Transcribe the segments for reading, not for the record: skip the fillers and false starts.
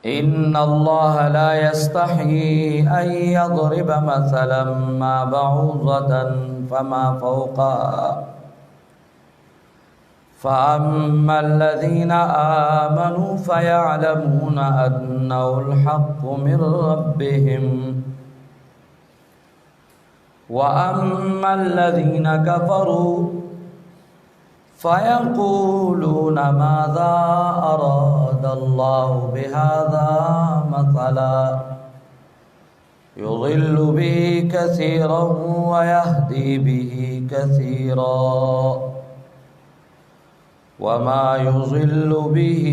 إن الله لا يستحيي أن يضرب مثلا ما بعوضة فما فوقها فأما الذين آمنوا فيعلمون أنه الحق من ربهم وأما الذين كفروا فيقولون ماذا أراد الله بهذا مثلا يضل به كثيرا ويهدي به كثيرا وما يضل به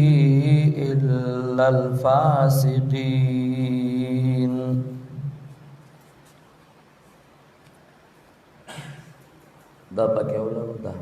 إلا الفاسقين. دا پکې ولر دا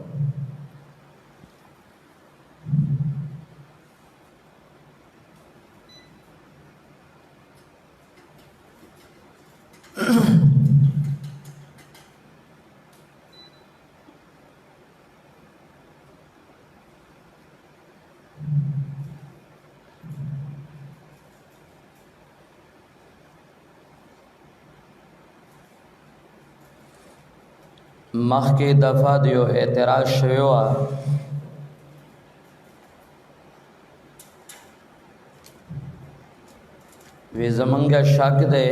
مخکې دفعه دیو اعتراض شوی و وی زمونږ شک دی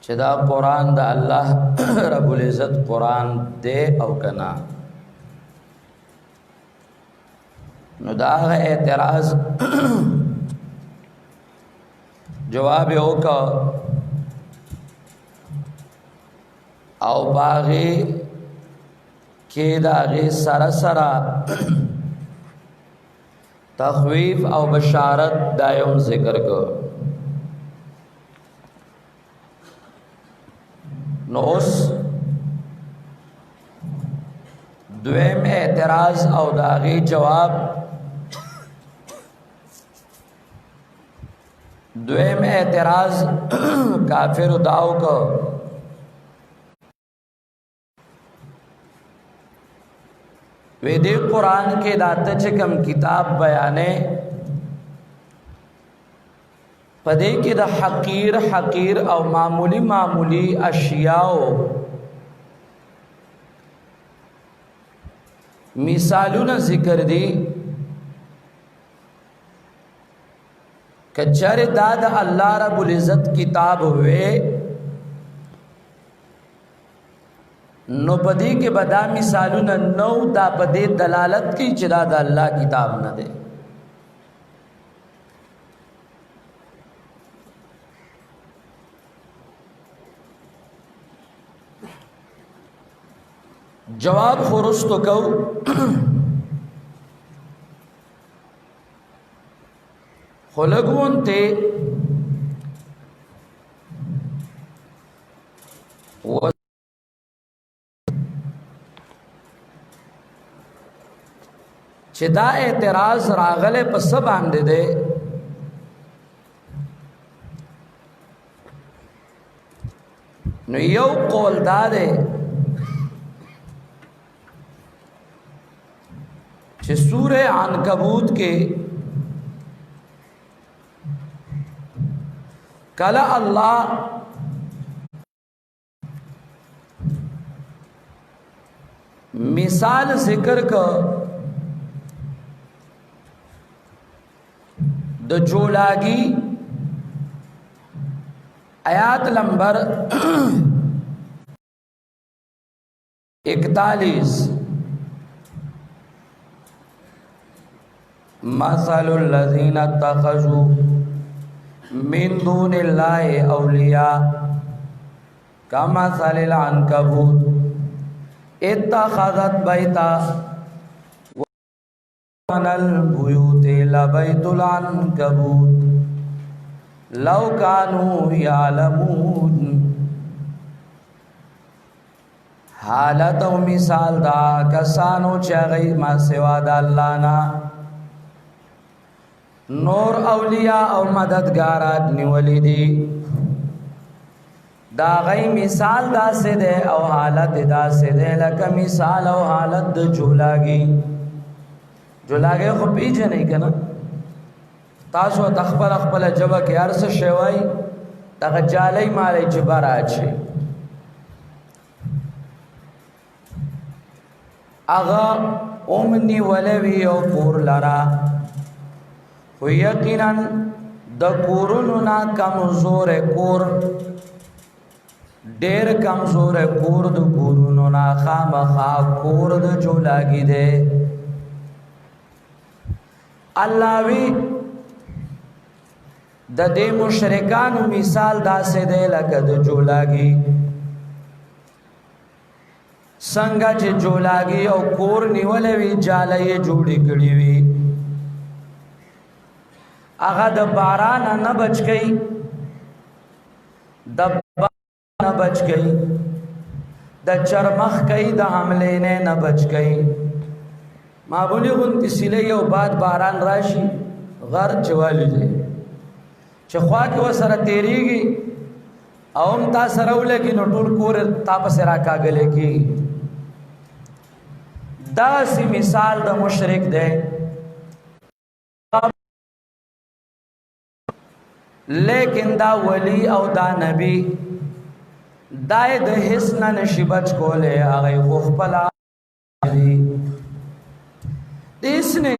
چې دا قرآن د الله رب العزت قرآن دی او کنا. نو دا اعتراض جواب یې وکړ او باغی کې داغه سره سره تخویف او بشارت دایو ذکر کو. نو اوس دویم اعتراض او داغه جواب دویم اعتراض کافر داو کو وی دې قرآن کې داته چې کوم کتاب بیانې پدې کې د حقیر او معمولی اشیاء مثالونه ذکر دي. کچره دا د الله رب العزت کتاب ہوئے نو پدې کې بدا مثالونه نو دا پدې دلالت کوي چې دا د الله کتاب نه دی. جواب خورستو کو خلقون ته چې دا اعتراض راغله په سب باندې ده نو یو قول دا ده چې سوره عنکبوت کې کله الله مثال ذکر کا د جولاگی آیات نمبر 41 مثل الذین اتخذوا من دون الله اولیاء کمثل العنکبوت اتخذت بیتا من البيوت لبيت العنكبوت لو كانوا يعلمون. حالت او مثال دا کسانو چاگئی ما سوا دا اللہ نا نور اولیاء او مددگارات نیولی دی دا غی مثال دا سے دے او حالت دا سے دے لکا مثال او حالت دا جولاگی جولاگی خو پیجے نہیں کنا تاسو تخبل خپل جبه کې ارس شوی دغه جالی مالی چې براچی اغا امنی ولوی او کور لرا خو یقینا د کورونو نا کمزور کور ډیر کمزور کور د کورونو نا خامخا کور د جولاګی دی الله وی د دې مشرکانو مثال داسې دی لکه د جولاګي څنګه چې جولاګي او کور نیولې وی جالې جوړې کړې وی هغه د باران نه بچ گئی د باران نه بچ گئی د چرمخ کئی د حملې نه بچ گئی معمولی غونتی سیلې یو بعد باران راشي غر چوالی دی چې خوا کې وسره تیریږي او هم تا سره ولګي نو ټول کور تا پسې راکاږلی کېږي داسې مثال د مشرک دی لیکن دا ولی او دا نبی دای د هیڅ نه نشي بچ کولی هغه خو خپله دي هیڅ نه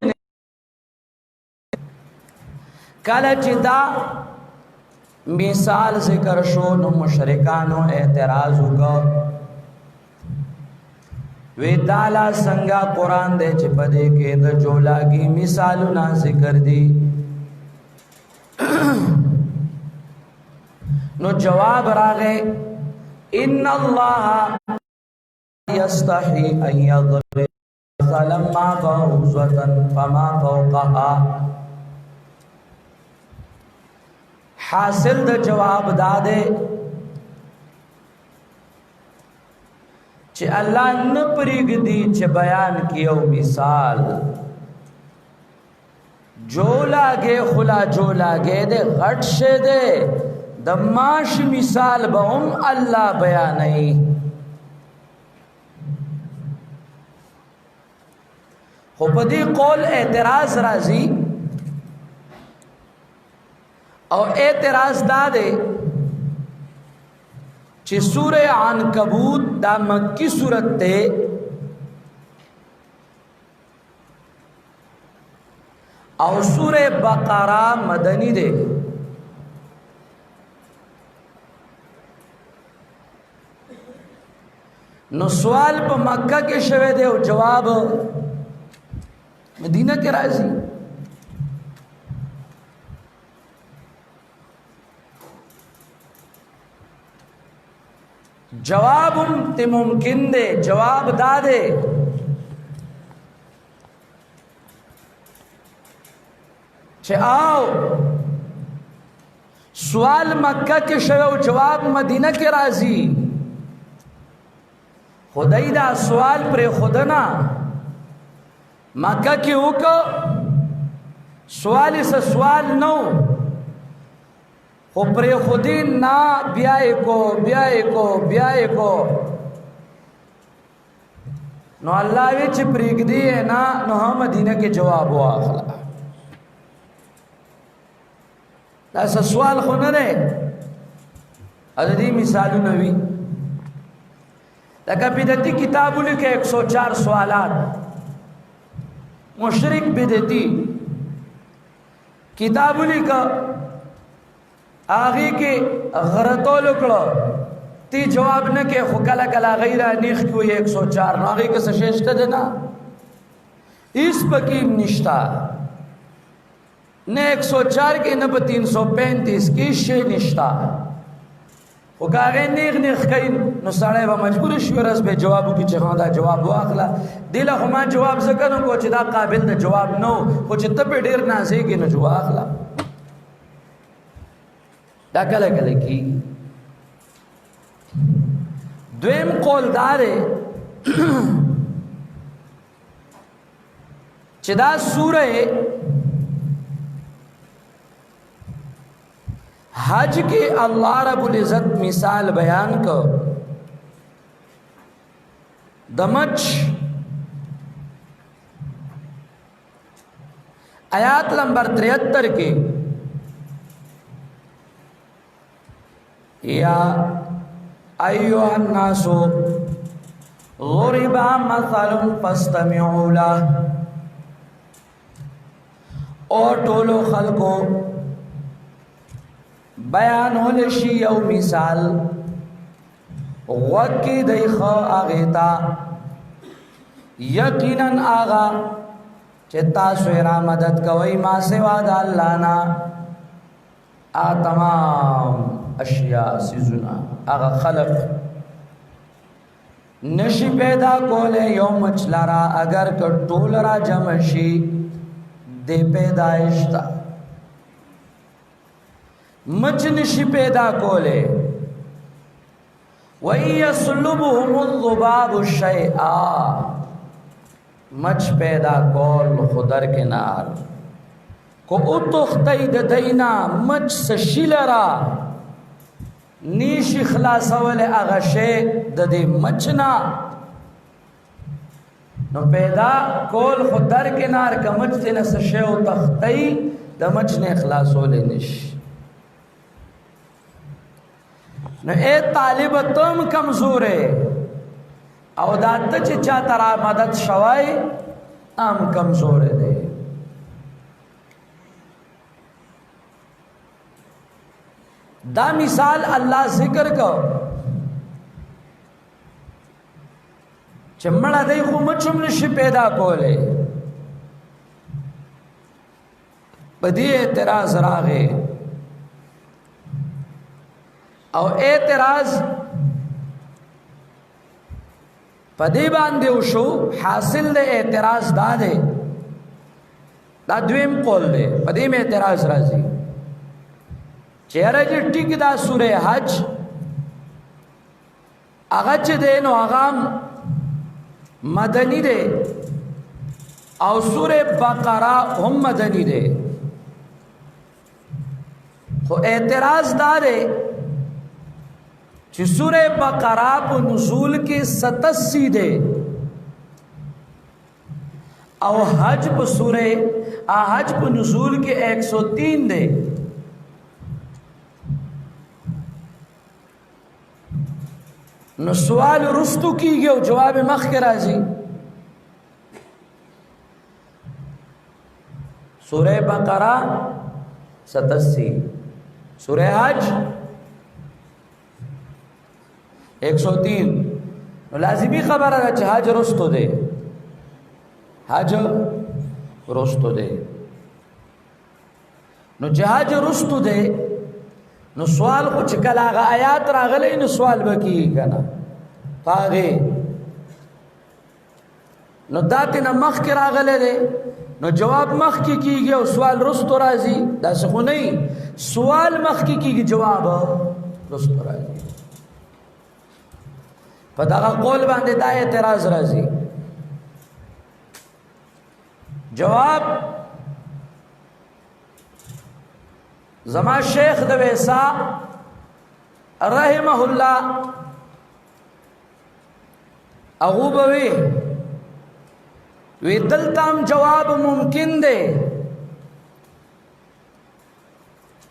کله چې دا مثال ذکر شو نو مشرکانو اعتراض وکړ وی دالا څنګه قرآن دی چې په دې کې د جولاګي مثالونه ذکر دي نو جواب راغی ان الله یستحی ان یضرب مثلا ما بعوضة فما فوقها حاصل د جواب داده چې الله نه پریږدي چې بیان کیو مثال جو لاګه خلا جو لاګه دې غټ شه دې د ماش مثال به هم الله بیانوي خو په دې قول اعتراض راځي او اعتراض داده چې سوره عنکبوت دا مکی سورت ته او سوره بقره مدنی ده نو سوال په مکه کې شوه دی او جواب مدینه کې راځي جواب ته ممکن دے جواب دا دے چې آو سوال مکه کې شوه او جواب مدینه کې راځي خدای دا سوال پر خودنا مکه کې وکړه سوال نو خو پر خودی نا بیائی کو نو اللہ وی چی پریگ دی ہے نا نو ہم مدینہ کے جواب ہوا اخلا ایسا سوال خو نہ رہے عددی مثالو نوی لکہ بدتی کتابو لکھے 104 سوالات مشرک بدتی کتابو لکھا آغی کے غرطو لکڑو تی جواب نہ کہ خکلا کلا غیرہ نیخ کیوئی 104 نو آغی کے سششتہ دینا اس پکیم نشتا نہ 104 کے نہ 335 کی شے نشتا وکاغی نیخ کئی نو ساڑے با مجبور شورز بے جوابو کی چخان دا جواب واخلا دیلا خما جواب زکنو کو چی دا قابل دا جواب نو کو چی تپی دیر نازے گی نو جواب واخلا دا کله کله کی دویم قول داره چې دا سوره حج کې الله رب العزت مثال بیان کو دمچ आयात नंबर 73 की या अय्युहन्नासु ज़ुरिबा मसलुन फस्तमिऊ लह, और टोलो खल्को बयान होले शी यौ मिसाल वकी देख आगेता यकीनन आगा चित्ता स्वेरा मदद कवई माँ से वादा अल्लाह ना आ तमाम अशिया सिजुना आगा खलक नशी पैदा कोले यो मचलारा अगर कटोलरा जमशी दे पैदाइश ता मच नशी पैदा कोले वही यसलुबहुमुज़्ज़ुबाबु शैआ, मच पैदा कौल खुदर के नार को उतुख्तई ददीना मच सशिलरा नीश खलासवल अगशे ददे मचना नो पैदा कौल खुदर के नार का मच से न सशे तख्तई द मच ने खलासोले निश न ए तालिब तुम कमजोर है और दात चिचा तरा मदद शवाई आम कमजोर दे। दा मिसाल अल्लाह जिक्र को चमड़ा दे खुमचुम निशी पैदा कोले बदी एतराज रागे और एतराज पदी बांधे उशो हासिल दे एतराज दादे दा द्वीम कोल दे पदी में एतराज राजी चेहरे जी टिक दा सूरे हज अगच दे नो आगाम मदनी दे और सूरे बकरा हम मदनी दे हो एतराज दादे सूरे बकरा को नुज़ूल के 87 दे और हज को सूरे हज को नुज़ूल के 103 दे। न सवाल रुस्तु की गयो जवाब मख के राजी सूरे बकरा 87 सूरे हज 103 लाजिमी खबर है हज रोस्तो दे हज रोस्तो दे नो जहाज रुस्तु दे नो सवाल कुछ कलागा आयात रागले नो सवाल बकी कना पागे नो दाते न मख के रागले दे नो जवाब मख की गया सवाल रुस्तो राजी दस को नहीं सवाल मख की जवाब रुस्तो राजी पता का कौल बांधे दाए एतराज राजी जवाब जमा शेख दवेसा रहमहुल्ला अगूबवी वे दलताम जवाब मुमकिन दे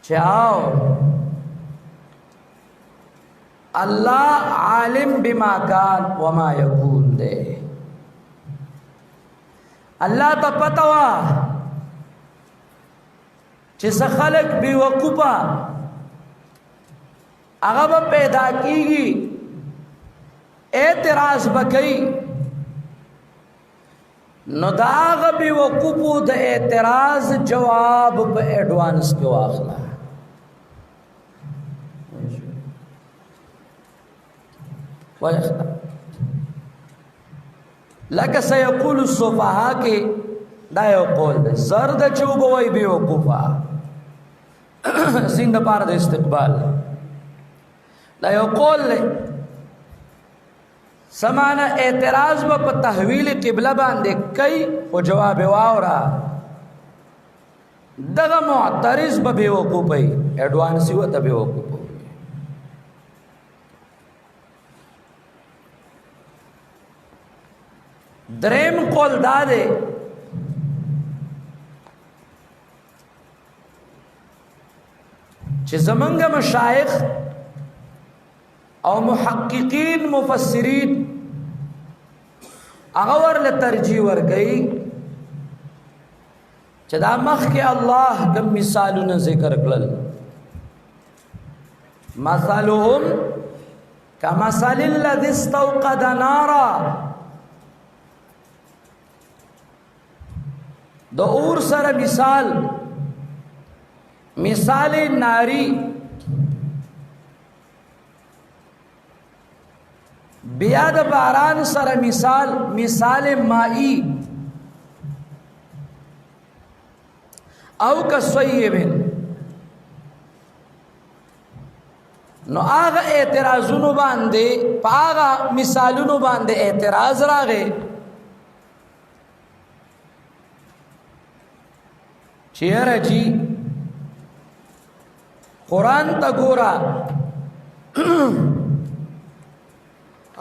चाओ अल्लाह आलिम बिमा कान वमा यकून दे अल्लाह तो पता हुआ जिस खलक बेवकूफा अगब पैदा कीगी एतराज बकई नदाग बेवकूफो द एतराज जवाब पे एडवांस के वाखला लक सयकुल सुफहा के दायो कौल दे जर्द चूब वही बेवकूफा सिंध पार दे इस्तिकबाल दायो कौल ले समाना एतराज व तहवील किबला बांधे कई वो जवाब वावरा दगा मुअतरिज ब बेवकूफ एडवांस हुआ तब बेवकूफ द्रेम कौल दादे چې زمونږ مشایخ او محققین مفسرین هغه ورله ترجیح ورکوي چې دا مخکې الله کوم مثالونه ذکر کړل مثلهم کمثل الذی استوقد نارا د اور سره مثال ناری بیا د باران سره مثال مائی او کصیبن نو هغه اعتراضونو باندې هغه مثالونو باندې اعتراض راغی چیرې جی قرآن تا ګورا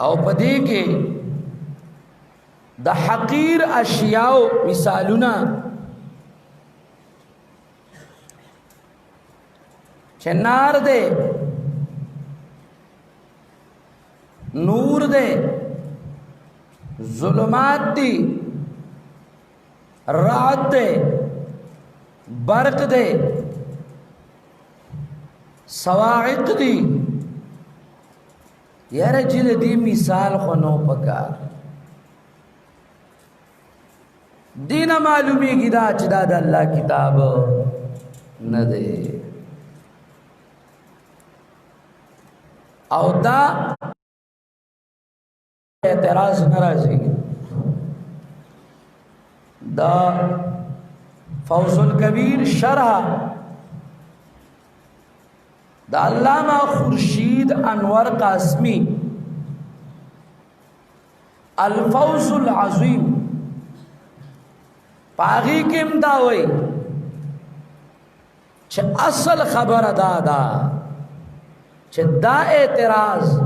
او پدې کې د حقیر اشیاء مثالونه چنار دے نور دے ظلمات دی رات دے برق دے صواعق دی یار جد دی مثال خونو پکار دین معلومی کی دا چدا دا اللہ کتاب نہ دے او دا اعتراض ناراضی دا فوز الکبیر شرح دا علامہ خورشید انور قاسمی الفوز العظیم پاغی کم داوئی چھ اصل خبر دا چھ دا اعتراض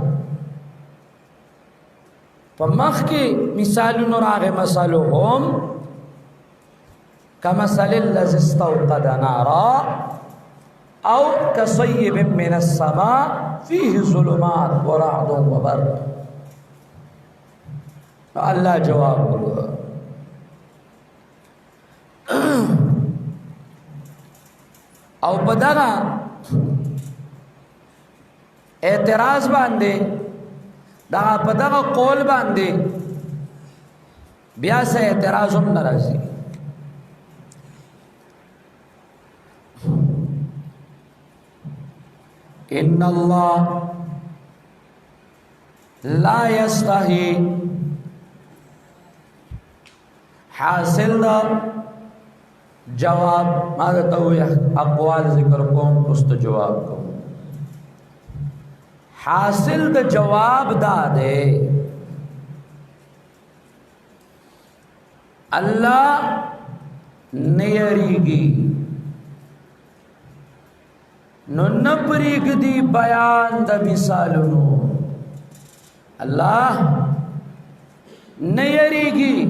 فمخ کی مثالون راغ مثالهم کمثل الذی استوقد نارا او کصیب من السماء فیہ ظلمات ورعد وبرق اللہ جواب ہوگا او بدغا اعتراض باندے دا بدغا قول باندے بیا سے اعتراض ہم نرازی ان اللہ لا یستحی حاصل دا جواب ماذا توی اقوال ذکر کون پست جواب کون حاصل دا جواب دا دے اللہ نیریگی نو نپریگ دی بیان دا مثالونو اللہ نیریگی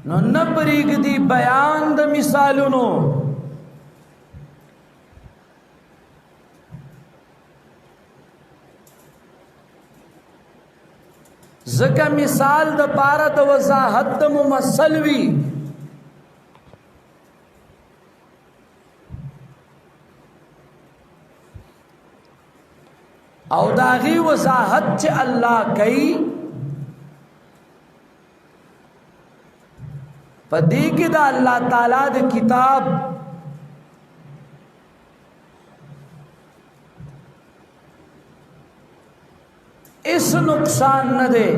نو نپریگ دی بیان دا مثالونو زکا مثال دا پارا دا وضاحت دا ممثل وی او داغی وضاحت چے اللہ کئی پدی کی دا اللہ تعالیٰ دا کتاب اس نقصان نہ دے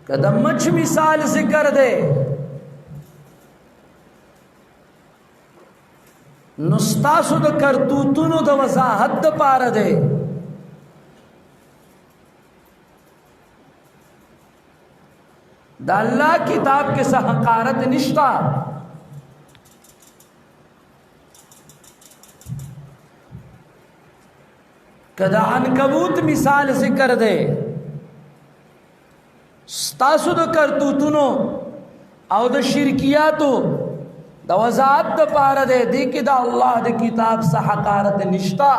کہ مچ مثال ذکر دے نستاسو دا کرتوتونو دا وضاحت دا پارا دے دا اللہ کتاب کے حقارت نشتا کہ دا عنکبوت مثال ذکر دے ستاسو دا کرتوتونو او دا شرکیاتو د وضاحت د پاره دی دی کې د الله د کتاب څخه حقارت نشتا.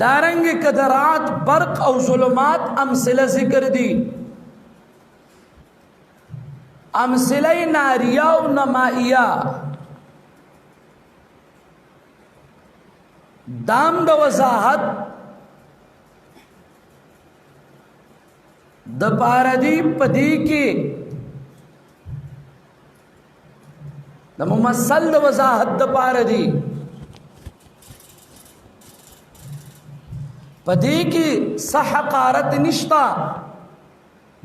دارنګ قدرات برق او ظلمات امثله ذکر دي، امثله ناریه او نمائیه. دام د وضاحت د پاردی پدی کې د ممثل د وضاحت د پاردی پدی کې صح حقارت نشتا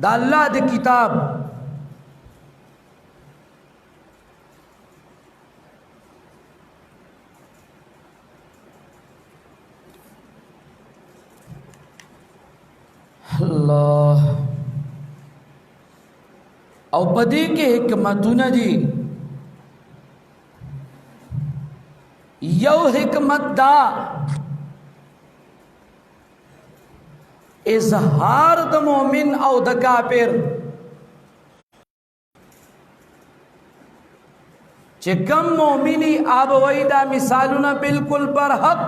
د الله د کتاب. اللہ او پدی کے حکمتونه دي. یو حکمت دا اظہار د مومن او د کافر چې کم مومنی آب ویدا مثالونه بالکل پر حق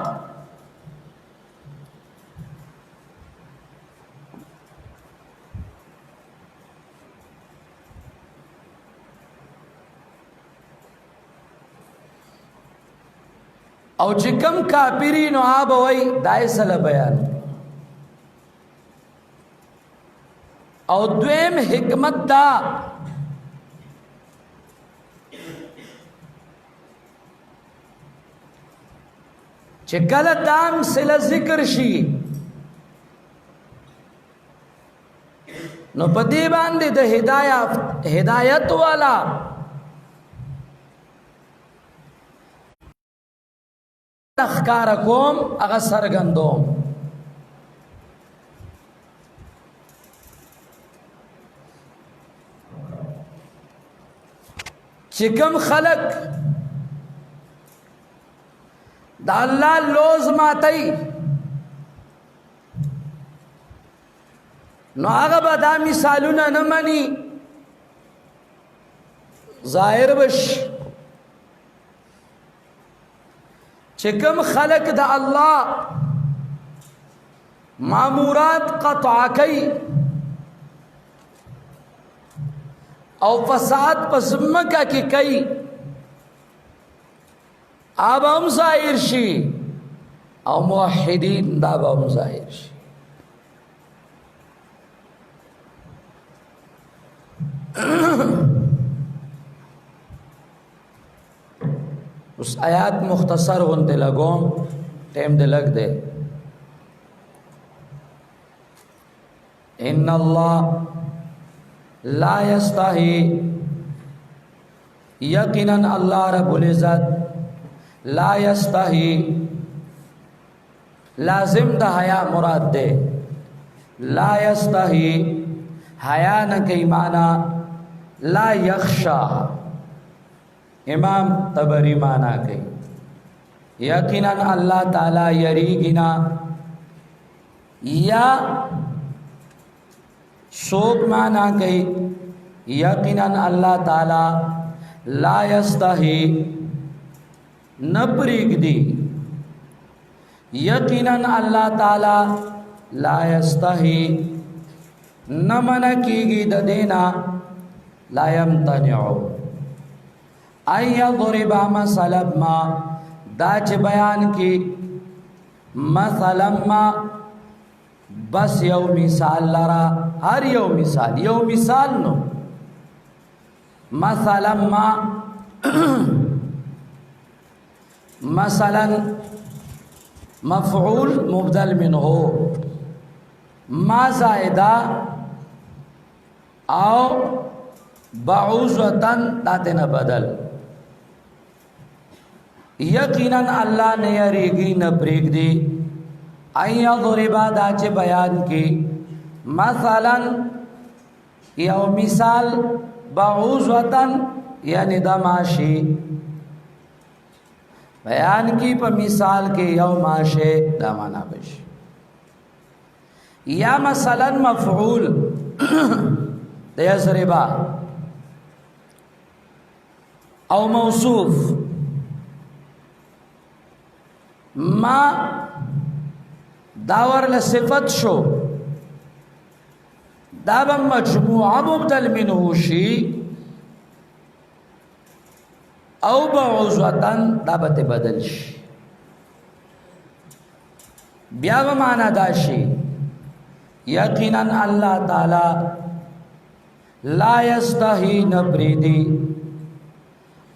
او چې کم کافرینو آب وی دایسل بیان. او دویم حکمت دا چې کله دام سله ذکر شي نو پدې باندې د هدایت والا اخکار کوم اغا سرگندوم. چکم خلق دا اللہ لوز ماتی نو آغا با دا مثالونا نمانی ظاہر بش. چکم خلق دا اللہ معمورات قطع کی او فساد پس مکہ کی کئی آب ہم ظاہر شی او موحدین دا با ہم ظاہر شی. اس آیات مختصر ہوندے لگوں ٹیم دے لگ دے. ان اللہ لا یستحی یقیناً اللہ رب العزت لا یستحی لازم دا حیا مراد دے. لا یستحی حیا نہ کئی معنی لا یخشا امام طبری مانا گئی. یقیناً اللہ تعالی یریگنا یا سوک مانا گئی. یقیناً اللہ تعالی لا یستحی نپریگ دی. یقیناً اللہ تعالی لا یستحی نمنا کی گی دینا لا یمتنعو ای یضرب مثلا ما دا چه بیان کی مثلا ما بس یو مثال لرا ہر یو مثال نو مثلا ما مثلا مفعول مبدل من ہو ما زائدہ او بعوضتن داتنا بدل. یقیناً اللہ نے یریگی نپریگ دی این یضربا دا چه بیان کی مثلا یو مثال بعوضتن یعنی دا ماشی بیان کی پا مثال کے یو ماشے دا مانا بش. یا مثلا مفعول د یضربا او موصوف ما داور لصفت شو دا به مجموعه مبدل منه شي او بعوضتن دا به بدل شي بیا به معنا دا شي یقینا الله تعالی لا یستحی نبریدی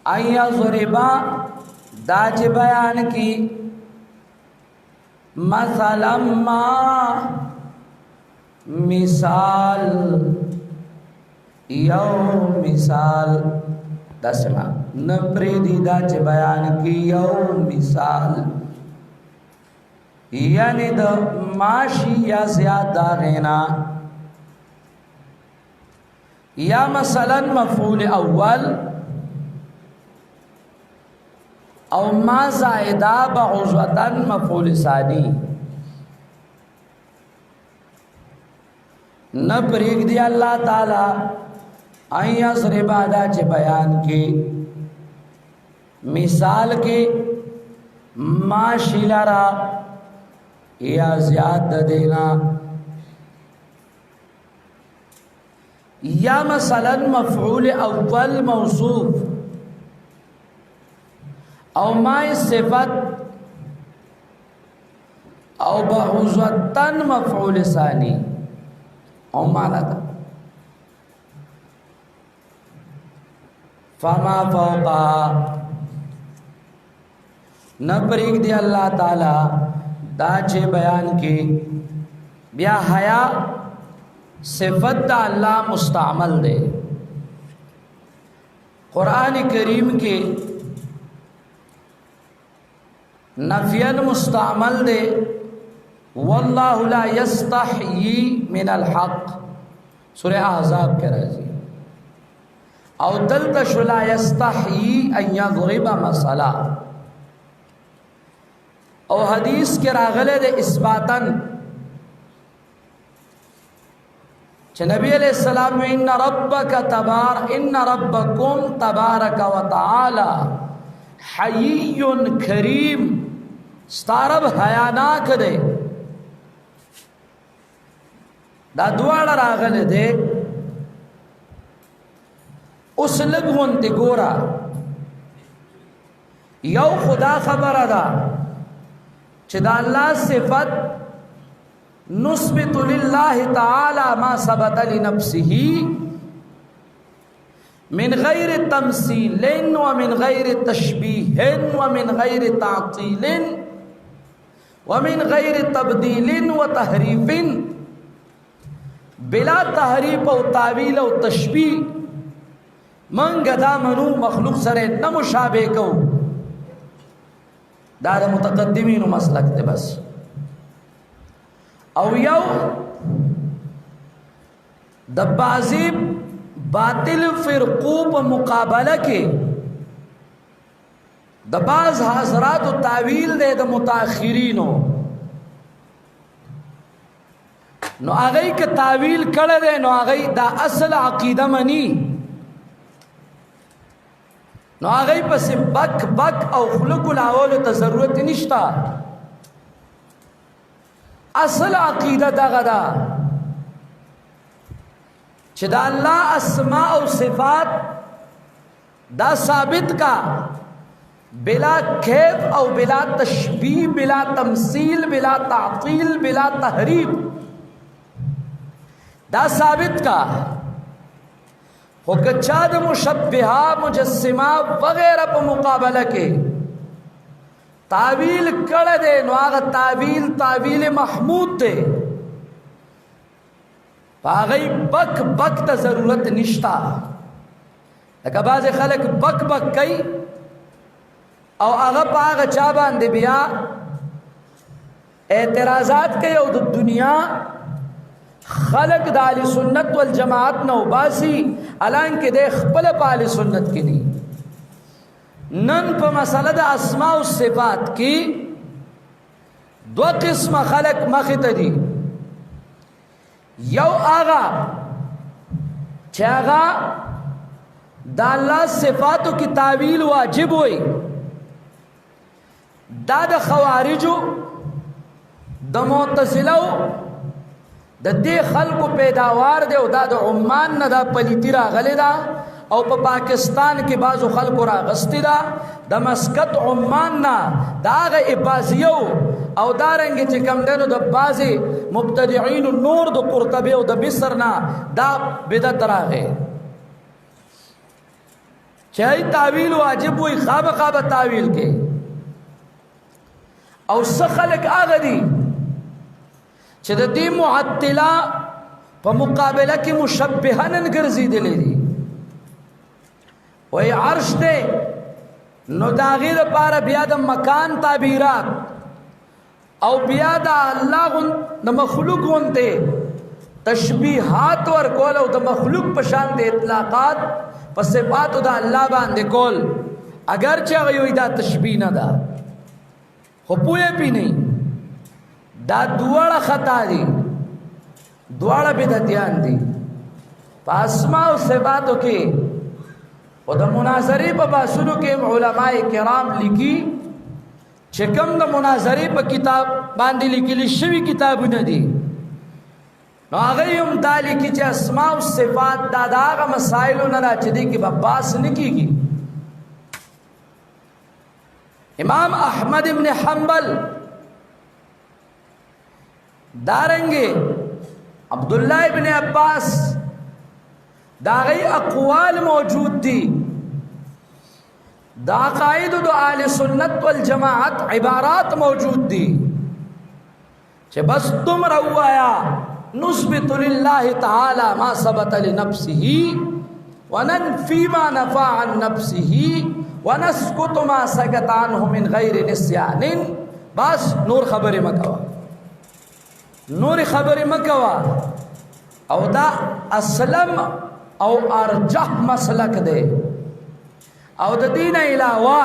ان یضربا دا چې بیان کی مثلا ما مثال یو مثال دسما نبریدی دا چې بیان کی یو مثال یعنی دا ماشی یا زیادہ غینا یا مثلا مفعول اول او ما زائدہ بعوضتن مفعول ثانی نبریک دی اللہ تعالی این یضربا دا چه بیان کی مثال کی ماشی لرا یا زیاد دینا یا مثلا مفعول اول موصوف او ما صفت او بعوضتن مفعول ثانی او مانا دا فما فوقا نبریک دی اللہ تعالی دا چې بیان کې بیا حیا صفت دا اللہ مستعمل دے قرآن کریم کې نفیاً مستعمل دے واللہ لا یستحیی من الحق سورہ احزاب کے راضی او دلتش لا یستحیی ان یضرب مثلا او حدیث کے راغلے دے اثباتاً کہ نبی علیہ السلام ان ربکم تبارک و تعالی حیی کریم ستارب حیاناک دے دا دوار راغلے دے اس لگون تے گورا یو خدا خبر دا چې دا الله صفت نثبت لله تعالی ما ثبت لنفسه من غیر تمثیل ومن غیر تشبیه ومن غیر تعطیل ومن غیر تبدیل و تحریف بلا تحریف و تعویل و تشبیه من گدا منو مخلوق سره نه مشابه کو دا د متقدمینو مسلک ته بس او یو د بعضی باطل فرقو په مقابله کې د بعض حضرات او تعویل دی د متأخرینو نو هغه کې تعویل کړه دی نو هغه دا اصل عقیده منی نو هغه پس بک بک او خلق الاول ته ضرورت نشتا اصل عقیده دغه دا چې دا الله اسماء او صفات دا ثابت کا بلا کیف او بلا تشبیه بلا تمثیل بلا تعطیل بلا تحریف دا ثابت کا خو کچا د مشبہہ مجسمہ وغیرہ په مقابله کې تعویل کړه دے نو هغه تعویل محمود دے هغه بک بک ته ضرورت نشتا لکه بعض خلک بک بک کوي او هغه په هغه چا باندې بیا اعتراضات کوي او د دنیا خلق د اهل سنت والجماعت نو باسی الان کې د خپل په اهل سنت کې دي نن په مسله د اسماء او صفات کې دو قسم خلق مخ ته دي یو آغا چې آغا دا الله صفاتو کی تعویل واجب ہوئی دا د خوارجو د معتزلو د دې خلکو پیداوار دی او دا د عمان نه دا پلیتی راغلی دا او په پاکستان کې بعضو خلکو راغستی دا د مسقط عمان نه دا هغه اباضیو او دارنګ چې کم دنو د بعضې مبتدعین نور د قرطبي او د مصر نه دا بدعت راغی چې تعویل واجب وي خامخا به تعویل کې او څه خلک هغه دي چې د دې معطله په مقابله کې مشبهه نن ګرځېدلې دي وای عرش دی نو د هغې دپاره بیا د مکان تعبیرات او بیا د الله د مخلوق غوندې تشبیحات ورکول او د مخلوق په شان د اطلاقات په صفاتو د الله باندې کول اگر چې هغه وایي دا تشبیه نه ده خو پوهه پې نه دا دواړه خطا دي دواړه بدعتیان دي په اسماء او صفاتو کې او د مناظرې په بحثونو کې علماء کرام لیکي چې کوم د مناظرې په کتاب باندې لیکلي شوي کتابونه دي نو هغه هم دا لیکي چې اسماء او صفات دا د هغه مسایلو نه ده چې دې کې به بحث نه کېږي امام احمد ابن حنبل دارنگے عبداللہ ابن عباس داغی اقوال موجود تھی دا قائد دو آل سنت والجماعت عبارات موجود تھی کہ بس تم روایا نثبت للہ تعالی ما ثبت لنفسه وننفی ما نفع عن نفسه ونسکت ما سکت عنه من غیر نسیان بس نور خبر مکوا نور خبر مکوا او دا اسلم او ارجح مسلک دے او دا دین علاوہ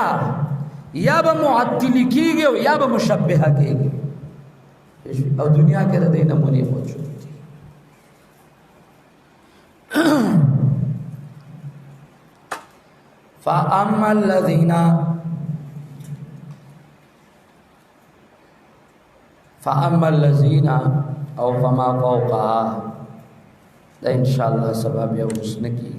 یا با معطلی کی گئے یا با مشبہہ کی گئے او دنیا کے دا دین نمونی موجود تھی فَأَمَّا الَّذِينَ او فما فوقها دا انشاءاللہ سبب یا حسن کی